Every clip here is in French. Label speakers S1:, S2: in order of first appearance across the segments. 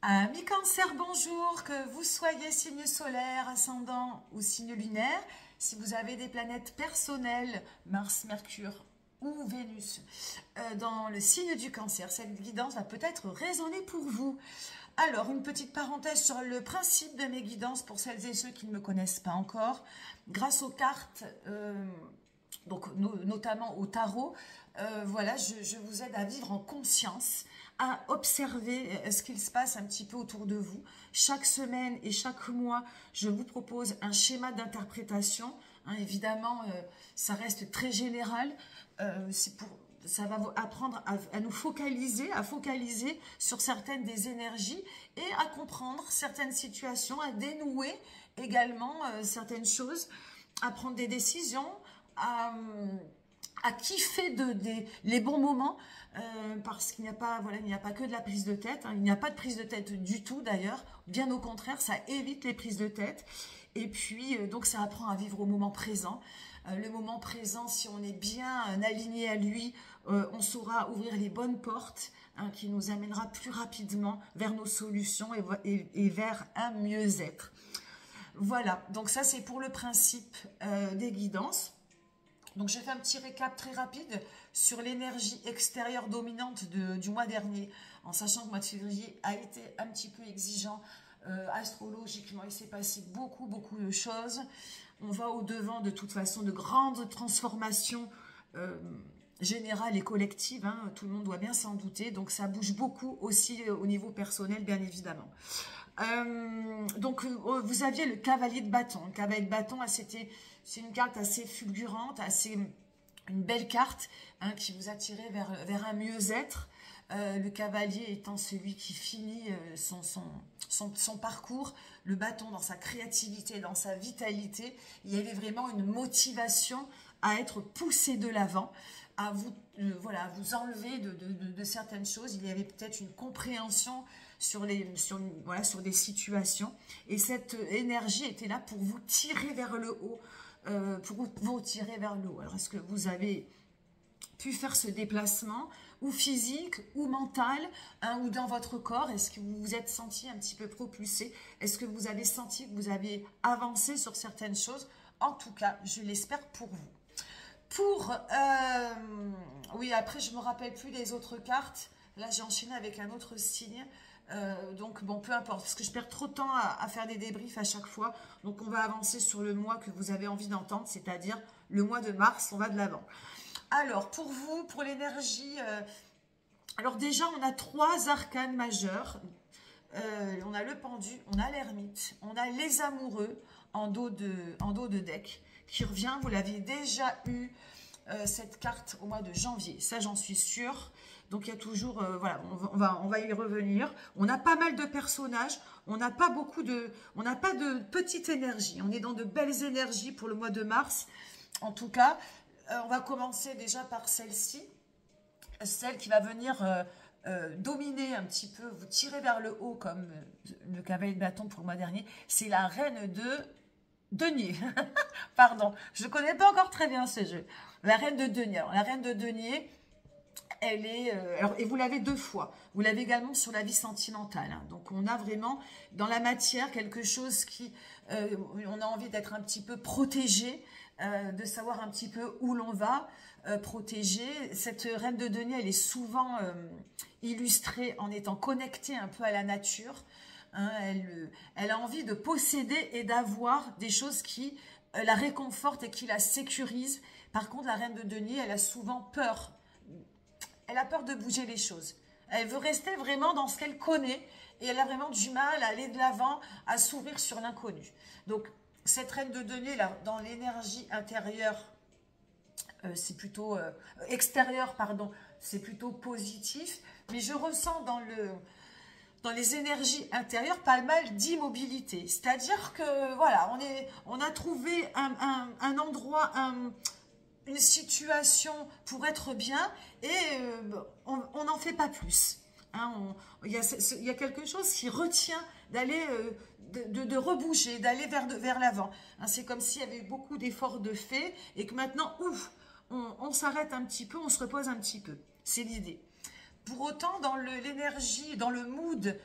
S1: Amis Cancer, bonjour, que vous soyez signe solaire, ascendant ou signe lunaire, si vous avez des planètes personnelles, Mars, Mercure ou Vénus, dans le signe du Cancer, cette guidance va peut-être résonner pour vous. Alors, une petite parenthèse sur le principe de mes guidances pour celles et ceux qui ne me connaissent pas encore. Grâce aux cartes, donc notamment au tarot, voilà, je vous aide à vivre en conscience, à observer ce qu'il se passe un petit peu autour de vous. Chaque semaine et chaque mois, je vous propose un schéma d'interprétation. Évidemment, ça reste très général. Ça va vous apprendre à nous focaliser, sur certaines des énergies et à comprendre certaines situations, à dénouer également certaines choses, à prendre des décisions, à kiffer les bons moments, parce qu'il n'y a pas, voilà, il n'y a pas que de la prise de tête, il n'y a pas de prise de tête du tout d'ailleurs, bien au contraire, ça évite les prises de tête, et puis donc ça apprend à vivre au moment présent. Le moment présent, si on est bien aligné à lui, on saura ouvrir les bonnes portes, qui nous amènera plus rapidement vers nos solutions et vers un mieux-être. Voilà, donc ça c'est pour le principe des guidances. Donc, j'ai fait un petit récap très rapide sur l'énergie extérieure dominante du mois dernier, en sachant que le mois de février a été un petit peu exigeant astrologiquement. Il s'est passé beaucoup de choses. On va au-devant de toute façon de grandes transformations générales et collectives. Tout le monde doit bien s'en douter. Donc, ça bouge beaucoup aussi au niveau personnel, bien évidemment. Donc, vous aviez le cavalier de bâton. Le cavalier de bâton, c'est une carte assez fulgurante, une belle carte qui vous attirait vers un mieux-être. Le cavalier étant celui qui finit son parcours, le bâton dans sa créativité, dans sa vitalité. Il y avait vraiment une motivation à être poussé de l'avant, à vous, voilà, à vous enlever de certaines choses. Il y avait peut-être une compréhension sur des situations. Et cette énergie était là pour vous tirer vers le haut. Alors, est-ce que vous avez pu faire ce déplacement, ou physique, ou mental, ou dans votre corps? Est-ce que vous vous êtes senti un petit peu propulsé? Est-ce que vous avez senti que vous avez avancé sur certaines choses? En tout cas, je l'espère pour vous. Oui, après, je ne me rappelle plus des autres cartes. Là, j'ai enchaîné avec un autre signe. Donc bon, peu importe, parce que je perds trop de temps à faire des débriefs à chaque fois. Donc on va avancer sur le mois que vous avez envie d'entendre, c'est-à-dire le mois de mars. On va de l'avant. Alors pour vous, pour l'énergie, alors déjà on a 3 arcanes majeurs. On a le pendu, on a l'ermite, on a les amoureux en dos de deck qui revient. Vous l'aviez déjà eu cette carte au mois de janvier, ça j'en suis sûre. Donc il y a toujours, voilà, on va y revenir. On a pas mal de personnages, on n'a pas de petite énergie. On est dans de belles énergies pour le mois de mars. En tout cas, on va commencer déjà par celle-ci, celle qui va venir dominer un petit peu, vous tirer vers le haut comme le cavalier de bâton pour le mois dernier. C'est la reine de denier. Pardon, je ne connais pas encore très bien ce jeu. La reine de denier. Alors, la reine de denier, elle est, et vous l'avez 2 fois. Vous l'avez également sur la vie sentimentale. Donc, on a vraiment dans la matière quelque chose qui, on a envie d'être un petit peu protégé, de savoir un petit peu où l'on va, protéger. Cette reine de denier, elle est souvent illustrée en étant connectée un peu à la nature. Elle a envie de posséder et d'avoir des choses qui la réconfortent et qui la sécurisent. Par contre, la reine de denier, elle a souvent peur. Elle a peur de bouger les choses. Elle veut rester vraiment dans ce qu'elle connaît et elle a vraiment du mal à aller de l'avant, à s'ouvrir sur l'inconnu. Donc, cette reine de denier, là, dans l'énergie intérieure, c'est plutôt extérieure, pardon, c'est plutôt positif. Mais je ressens dans les énergies intérieures pas mal d'immobilité. C'est-à-dire que, voilà, on a trouvé un endroit, une situation pour être bien et on n'en fait pas plus. Il y a quelque chose qui retient d'aller, de rebouger, d'aller vers l'avant. C'est comme s'il y avait eu beaucoup d'efforts de fait et que maintenant, ouf, on s'arrête un petit peu, on se repose un petit peu. C'est l'idée. Pour autant, dans l'énergie, dans le mood,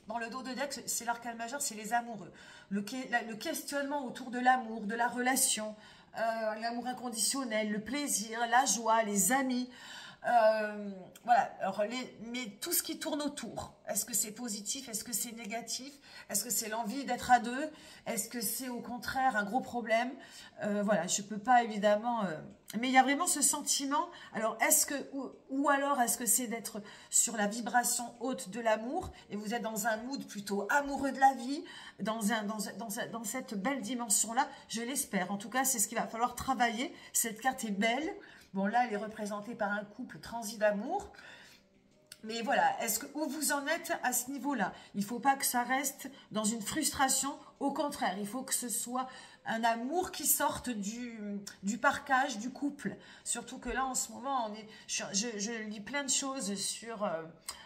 S1: dans le dos de deck, c'est l'arcane majeur, c'est les amoureux. Le questionnement autour de l'amour, de la relation, l'amour inconditionnel, le plaisir, la joie, les amis. Voilà, alors mais tout ce qui tourne autour, est-ce que c'est positif, est-ce que c'est négatif, est-ce que c'est l'envie d'être à deux, est-ce que c'est au contraire un gros problème, voilà, je peux pas évidemment, mais il y a vraiment ce sentiment, alors est-ce que, ou alors est-ce que c'est d'être sur la vibration haute de l'amour, et vous êtes dans un mood plutôt amoureux de la vie, dans cette belle dimension-là, je l'espère, en tout cas c'est ce qu'il va falloir travailler, cette carte est belle. Bon, là, elle est représentée par un couple transi d'amour. Mais voilà, où vous en êtes à ce niveau-là? Il ne faut pas que ça reste dans une frustration. Au contraire, il faut que ce soit un amour qui sorte du parcage du couple. Surtout que là, en ce moment, je lis plein de choses sur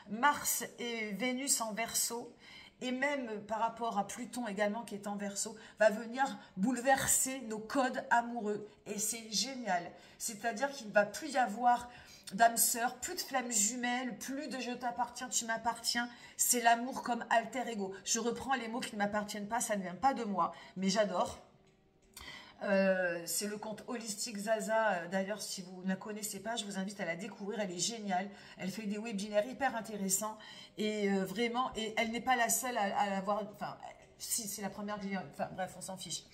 S1: Mars et Vénus en Verseau. Et même par rapport à Pluton également qui est en Verseau, va venir bouleverser nos codes amoureux. Et c'est génial. C'est-à-dire qu'il ne va plus y avoir d'âme sœur, plus de flammes jumelles, plus de je t'appartiens, tu m'appartiens. C'est l'amour comme alter ego. Je reprends les mots qui ne m'appartiennent pas, ça ne vient pas de moi, mais j'adore. C'est le conte holistique Zaza. D'ailleurs, si vous ne la connaissez pas, je vous invite à la découvrir. Elle est géniale. Elle fait des webinaires hyper intéressants. Et vraiment, et elle n'est pas la seule à l'avoir. Enfin, si c'est la première cliente. Enfin, bref, on s'en fiche.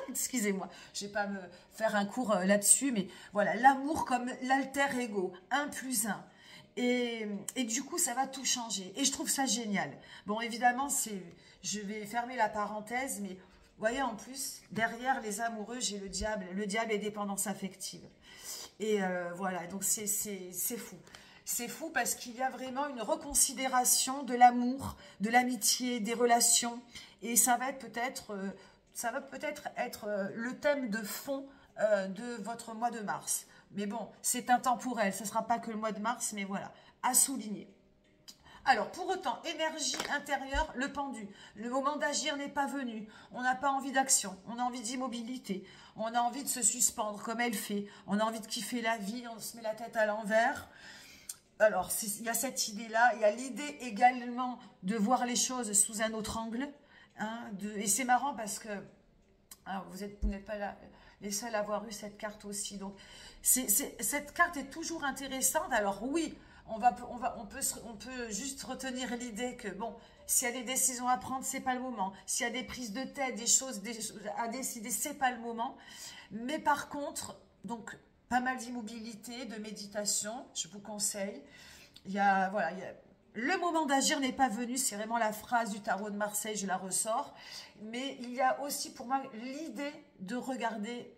S1: Excusez-moi, je ne vais pas me faire un cours là-dessus. Mais voilà, l'amour comme l'alter ego. 1 + 1. Et du coup, ça va tout changer. Et je trouve ça génial. Bon, évidemment, je vais fermer la parenthèse, mais vous voyez, en plus, derrière les amoureux, j'ai le diable. Le diable est dépendance affective. Et voilà, donc c'est fou. C'est fou parce qu'il y a vraiment une reconsidération de l'amour, de l'amitié, des relations. Et ça va peut-être être le thème de fond de votre mois de mars. Mais bon, c'est intemporel. Ce ne sera pas que le mois de mars, mais voilà, à souligner. Alors, pour autant, énergie intérieure, le pendu. Le moment d'agir n'est pas venu. On n'a pas envie d'action. On a envie d'immobilité. On a envie de se suspendre comme elle fait. On a envie de kiffer la vie. On se met la tête à l'envers. Alors, il y a cette idée-là. Il y a l'idée également de voir les choses sous un autre angle. Hein, et c'est marrant parce que vous n'êtes pas les seuls à avoir eu cette carte aussi. Donc, cette carte est toujours intéressante. Alors oui, on peut juste retenir l'idée que, bon, s'il y a des décisions à prendre, c'est pas le moment. S'il y a des prises de tête, des choses à décider, c'est pas le moment. Mais par contre, donc, pas mal d'immobilité, de méditation, je vous conseille. Le moment d'agir n'est pas venu, c'est vraiment la phrase du tarot de Marseille, je la ressors. Mais il y a aussi pour moi l'idée de regarder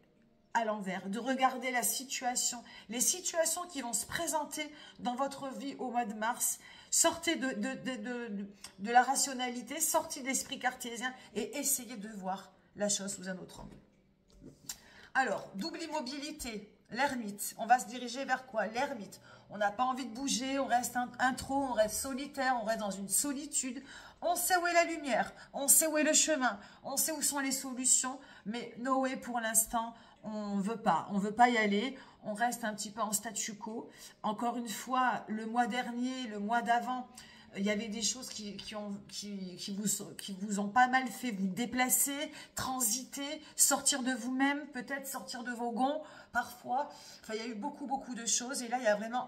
S1: à l'envers, de regarder la situation, les situations qui vont se présenter dans votre vie au mois de mars. Sortez de la rationalité, sortez de l'esprit cartésien et essayez de voir la chose sous un autre angle. Alors, double immobilité, l'ermite. On va se diriger vers quoi? L'ermite. On n'a pas envie de bouger, on reste intro, on reste solitaire, on reste dans une solitude. On sait où est la lumière, on sait où est le chemin, on sait où sont les solutions, mais no way pour l'instant, on ne veut pas y aller, on reste un petit peu en statu quo. Encore une fois, le mois dernier, le mois d'avant, il y avait des choses qui vous ont pas mal fait vous déplacer, transiter, sortir de vous-même, peut-être sortir de vos gonds, parfois. Enfin, il y a eu beaucoup de choses, et là, il y a vraiment,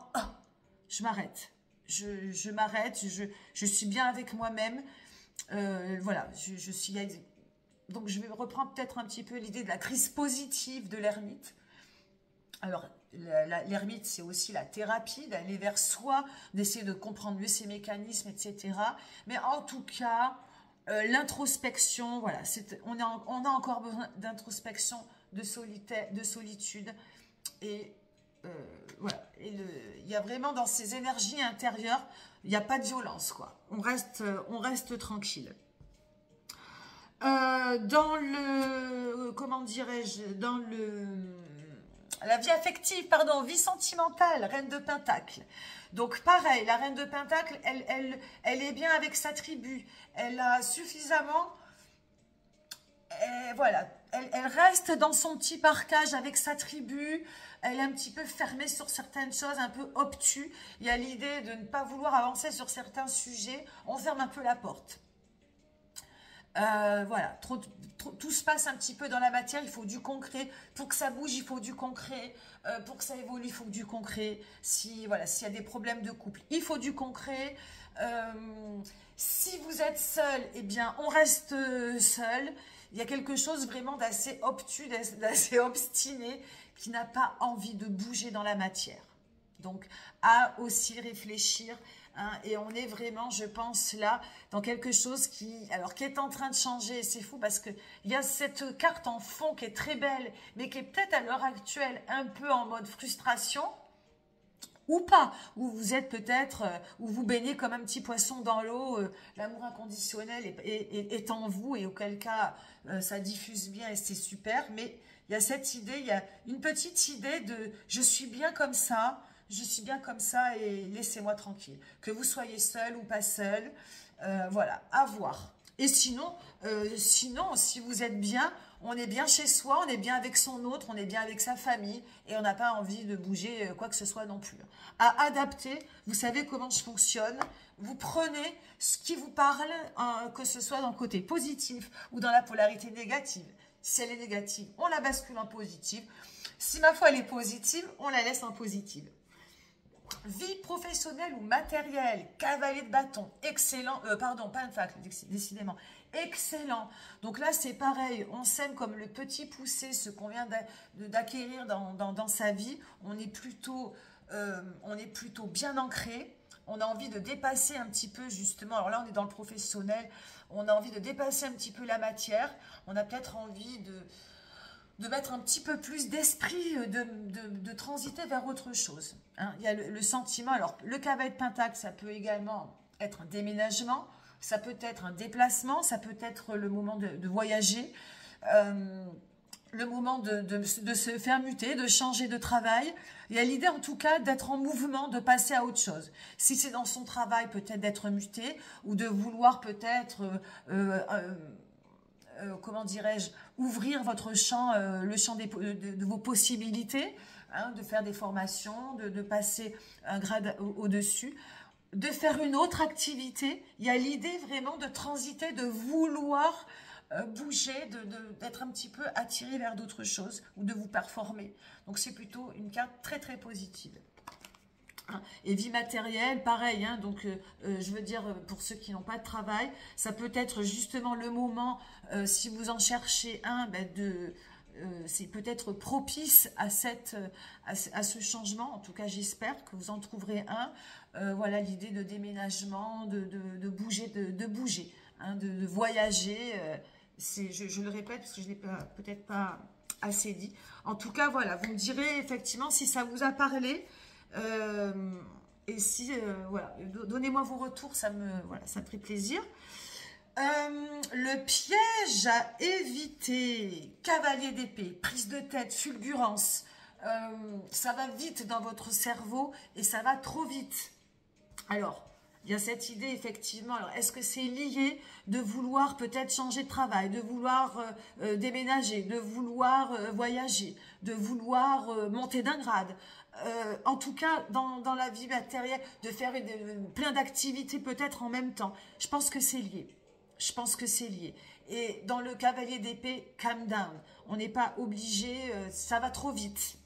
S1: je m'arrête. Je m'arrête, je suis bien avec moi-même. Voilà, je suis... Donc, je vais reprendre peut-être un petit peu l'idée de la crise positive de l'ermite. Alors, l'ermite, c'est aussi la thérapie, d'aller vers soi, d'essayer de comprendre mieux ses mécanismes, etc. Mais en tout cas, l'introspection, voilà, on a encore besoin d'introspection, de solitude. Et voilà, il y a vraiment dans ces énergies intérieures, il n'y a pas de violence, quoi. On reste tranquille. Dans le, comment dirais-je, dans la vie affective, pardon, vie sentimentale, reine de Pentacle. Donc pareil, la reine de Pentacle, elle est bien avec sa tribu. Elle a suffisamment, voilà, elle reste dans son petit parcage avec sa tribu. Elle est un petit peu fermée sur certaines choses, un peu obtus. Il y a l'idée de ne pas vouloir avancer sur certains sujets. On ferme un peu la porte. Voilà, tout se passe un petit peu dans la matière, il faut du concret. Pour que ça bouge, il faut du concret. Pour que ça évolue, il faut du concret. Voilà, s'il y a des problèmes de couple, il faut du concret. Si vous êtes seul, eh bien, on reste seul. Il y a quelque chose vraiment d'assez obtus, d'assez obstiné, qui n'a pas envie de bouger dans la matière. Donc, à aussi réfléchir. Hein, et on est vraiment, je pense, là, dans quelque chose qui est en train de changer. C'est fou parce qu'il y a cette carte en fond qui est très belle, mais qui est peut-être à l'heure actuelle un peu en mode frustration, ou pas, où vous êtes peut-être, où vous baignez comme un petit poisson dans l'eau, l'amour inconditionnel est en vous, et auquel cas, ça diffuse bien et c'est super. Mais il y a cette idée, il y a une petite idée de « je suis bien comme ça », je suis bien comme ça et laissez-moi tranquille. Que vous soyez seul ou pas seul, voilà, à voir. Et sinon, si vous êtes bien, on est bien chez soi, on est bien avec son autre, on est bien avec sa famille et on n'a pas envie de bouger quoi que ce soit non plus. À adapter, vous savez comment je fonctionne. Vous prenez ce qui vous parle, que ce soit dans le côté positif ou dans la polarité négative. Si elle est négative, on la bascule en positive. Si ma foi elle est positive, on la laisse en positive. Vie professionnelle ou matérielle, cavalier de bâton, excellent, pardon, pentacle, décidément, excellent. Donc là, c'est pareil, on sème comme le petit poussé, ce qu'on vient d'acquérir dans sa vie. On est plutôt bien ancré. On a envie de dépasser un petit peu, justement, alors là, on est dans le professionnel, on a envie de dépasser un petit peu la matière. On a peut-être envie de mettre un petit peu plus d'esprit, de transiter vers autre chose. Hein. Il y a le sentiment, alors le cavalier de pentacle, ça peut également être un déménagement, ça peut être un déplacement, ça peut être le moment de voyager, le moment de se faire muter, de changer de travail. Il y a l'idée en tout cas d'être en mouvement, de passer à autre chose. Si c'est dans son travail, peut-être d'être muté, ou de vouloir peut-être... comment dirais-je, ouvrir votre champ, le champ de vos possibilités, hein, de faire des formations, de passer un grade au-dessus, de faire une autre activité. Il y a l'idée vraiment de transiter, de vouloir bouger, d'être un petit peu attiré vers d'autres choses ou de vous performer. Donc c'est plutôt une carte très très positive. Et vie matérielle, pareil, hein, donc je veux dire, pour ceux qui n'ont pas de travail, ça peut être justement le moment, si vous en cherchez un, c'est peut-être propice à ce changement. En tout cas, j'espère que vous en trouverez un. Voilà l'idée de déménagement, de bouger, hein, de voyager. Je le répète parce que je ne l'ai peut-être pas assez dit. En tout cas, voilà, vous me direz effectivement si ça vous a parlé. Et si, voilà, donnez-moi vos retours, ça me ferait plaisir. Le piège à éviter, cavalier d'épée, prise de tête, fulgurance, ça va vite dans votre cerveau et ça va trop vite. Alors, il y a cette idée effectivement, alors est-ce que c'est lié de vouloir peut-être changer de travail, de vouloir déménager, de vouloir voyager, de vouloir monter d'un grade, en tout cas dans la vie matérielle, de faire plein d'activités peut-être en même temps. Je pense que c'est lié. Je pense que c'est lié. Et dans le cavalier d'épée, calm down. On n'est pas obligé, ça va trop vite.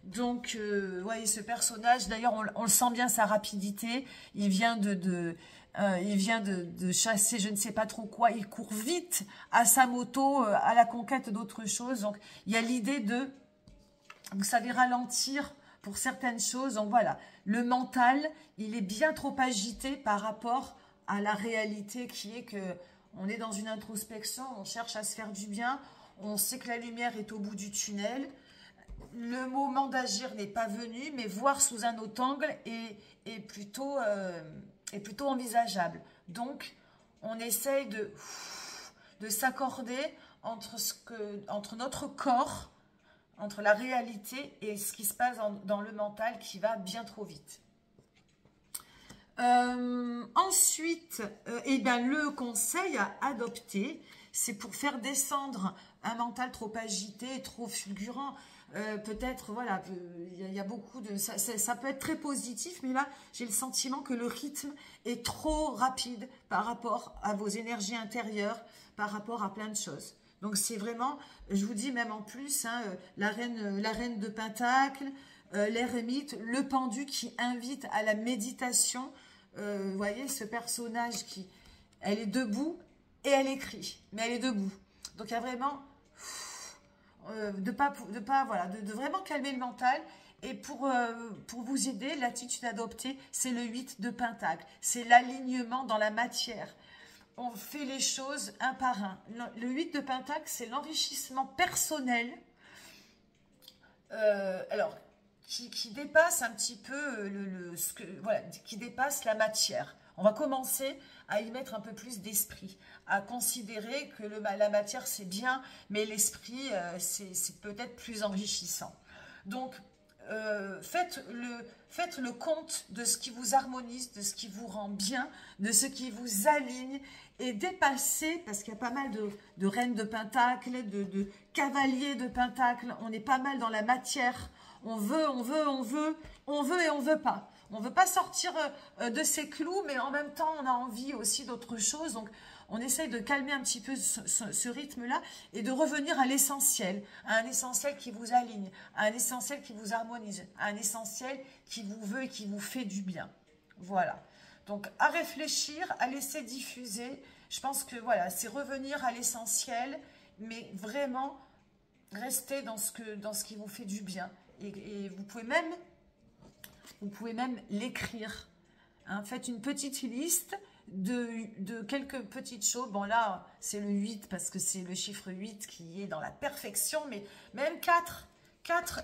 S1: Donc, voyez ce personnage, d'ailleurs, on le sent bien, sa rapidité. Il vient de chasser je ne sais pas trop quoi. Il court vite à sa moto, à la conquête d'autres choses. Donc, il y a l'idée de, vous savez, ralentir pour certaines choses. Donc, voilà, le mental, il est bien trop agité par rapport à la réalité qui est que on est dans une introspection, on cherche à se faire du bien, on sait que la lumière est au bout du tunnel. Le moment d'agir n'est pas venu, mais voir sous un autre angle est plutôt envisageable. Donc, on essaye de s'accorder entre notre corps, entre la réalité et ce qui se passe dans le mental qui va bien trop vite. Ensuite, le conseil à adopter, c'est pour faire descendre un mental trop agité, trop fulgurant. Peut-être, voilà, il y a beaucoup de... Ça peut être très positif, mais là, j'ai le sentiment que le rythme est trop rapide par rapport à vos énergies intérieures, par rapport à plein de choses. Donc, c'est vraiment, je vous dis même en plus, hein, la reine de Pentacle, l'ermite, le pendu qui invite à la méditation. Vous voyez, ce personnage qui... Elle est debout et elle écrit, mais elle est debout. Donc, il y a vraiment... de vraiment calmer le mental. Et pour vous aider, l'attitude adoptée, c'est le 8 de Pentacle. C'est l'alignement dans la matière. On fait les choses un par un. Le 8 de Pentacle, c'est l'enrichissement personnel. Alors, qui dépasse un petit peu qui dépasse la matière. On va commencer à y mettre un peu plus d'esprit, à considérer que la matière c'est bien, mais l'esprit c'est peut-être plus enrichissant. Donc faites le compte de ce qui vous harmonise, de ce qui vous rend bien, de ce qui vous aligne, et dépassez, parce qu'il y a pas mal de reines de Pentacle, de cavaliers de Pentacle, on est pas mal dans la matière. On veut et on veut pas. On veut pas sortir de ses clous, mais en même temps, on a envie aussi d'autre chose. Donc, on essaye de calmer un petit peu ce rythme-là et de revenir à l'essentiel, à un essentiel qui vous aligne, à un essentiel qui vous harmonise, à un essentiel qui vous veut et qui vous fait du bien. Voilà. Donc, à réfléchir, à laisser diffuser. Je pense que, voilà, c'est revenir à l'essentiel, mais vraiment rester dans ce qui vous fait du bien. Et vous pouvez même l'écrire. Hein. Faites une petite liste de quelques petites choses. Bon là, c'est le 8 parce que c'est le chiffre 8 qui est dans la perfection. Mais même 4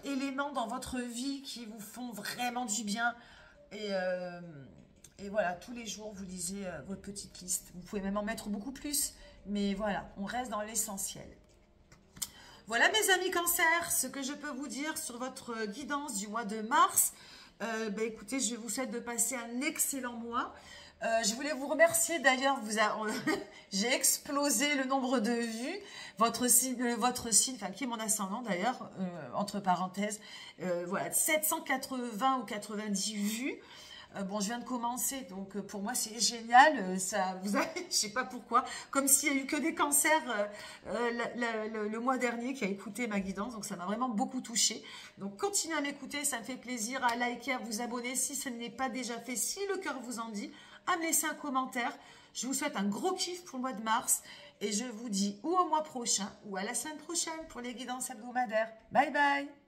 S1: éléments dans votre vie qui vous font vraiment du bien. Et voilà, tous les jours, vous lisez votre petite liste. Vous pouvez même en mettre beaucoup plus. Mais voilà, on reste dans l'essentiel. Voilà mes amis Cancer, ce que je peux vous dire sur votre guidance du mois de mars. Écoutez, je vous souhaite de passer un excellent mois. Je voulais vous remercier d'ailleurs, j'ai explosé le nombre de vues. Votre signe, enfin qui est mon ascendant d'ailleurs, entre parenthèses, voilà, 780 ou 90 vues. Bon, je viens de commencer, donc pour moi c'est génial. Je sais pas pourquoi, comme s'il y a eu que des cancers le mois dernier qui a écouté ma guidance, donc ça m'a vraiment beaucoup touchée. Donc continuez à m'écouter, ça me fait plaisir, à liker, à vous abonner si ce n'est pas déjà fait, si le cœur vous en dit, à me laisser un commentaire. Je vous souhaite un gros kiff pour le mois de mars et je vous dis ou au mois prochain ou à la semaine prochaine pour les guidances hebdomadaires. Bye bye.